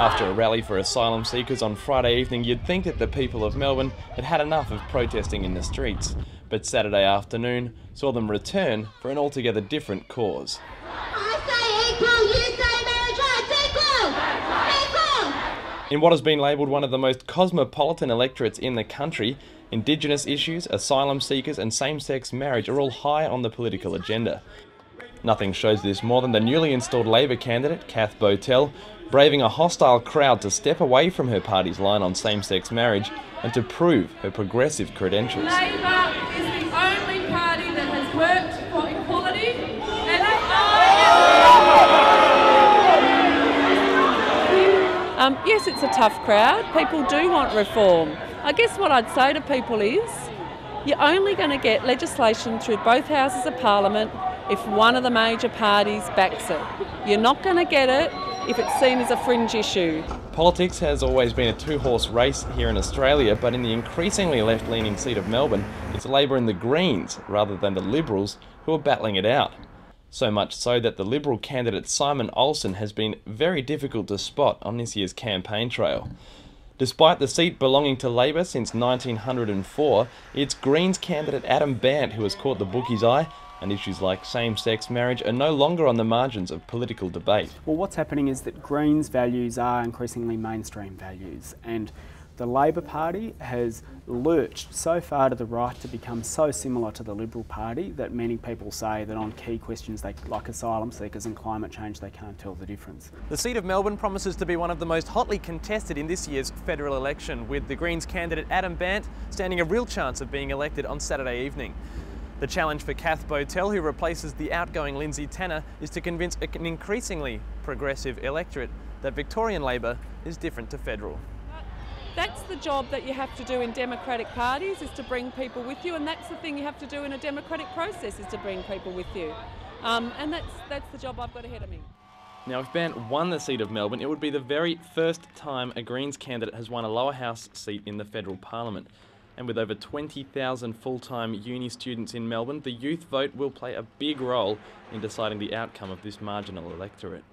After a rally for asylum seekers on Friday evening, you'd think that the people of Melbourne had had enough of protesting in the streets, but Saturday afternoon saw them return for an altogether different cause. I say equal, you say marriage rights equal! In what has been labelled one of the most cosmopolitan electorates in the country, Indigenous issues, asylum seekers and same-sex marriage are all high on the political agenda. Nothing shows this more than the newly installed Labor candidate, Kath Botel, braving a hostile crowd to step away from her party's line on same-sex marriage and to prove her progressive credentials. Labor is the only party that has worked for equality and yes, it's a tough crowd. People do want reform. I guess what I'd say to people is you're only going to get legislation through both houses of Parliament if one of the major parties backs it. You're not going to get it if it's seen as a fringe issue. Politics has always been a two-horse race here in Australia, but in the increasingly left-leaning seat of Melbourne, it's Labor and the Greens, rather than the Liberals, who are battling it out. So much so that the Liberal candidate Simon Olsen has been very difficult to spot on this year's campaign trail. Despite the seat belonging to Labor since 1904, it's Greens candidate Adam Bandt who has caught the bookies' eye, and issues like same-sex marriage are no longer on the margins of political debate. Well, what's happening is that Greens values are increasingly mainstream values, and the Labor Party has lurched so far to the right to become so similar to the Liberal Party that many people say that on key questions like asylum seekers and climate change, they can't tell the difference. The seat of Melbourne promises to be one of the most hotly contested in this year's federal election, with the Greens candidate Adam Bandt standing a real chance of being elected on Saturday evening. The challenge for Kath Botel, who replaces the outgoing Lindsay Tanner, is to convince an increasingly progressive electorate that Victorian Labor is different to federal. That's the job that you have to do in democratic parties, is to bring people with you, and that's the thing you have to do in a democratic process, is to bring people with you. And that's the job I've got ahead of me. Now, if Bandt won the seat of Melbourne, it would be the very first time a Greens candidate has won a lower house seat in the federal parliament. And with over 20,000 full-time uni students in Melbourne, the youth vote will play a big role in deciding the outcome of this marginal electorate.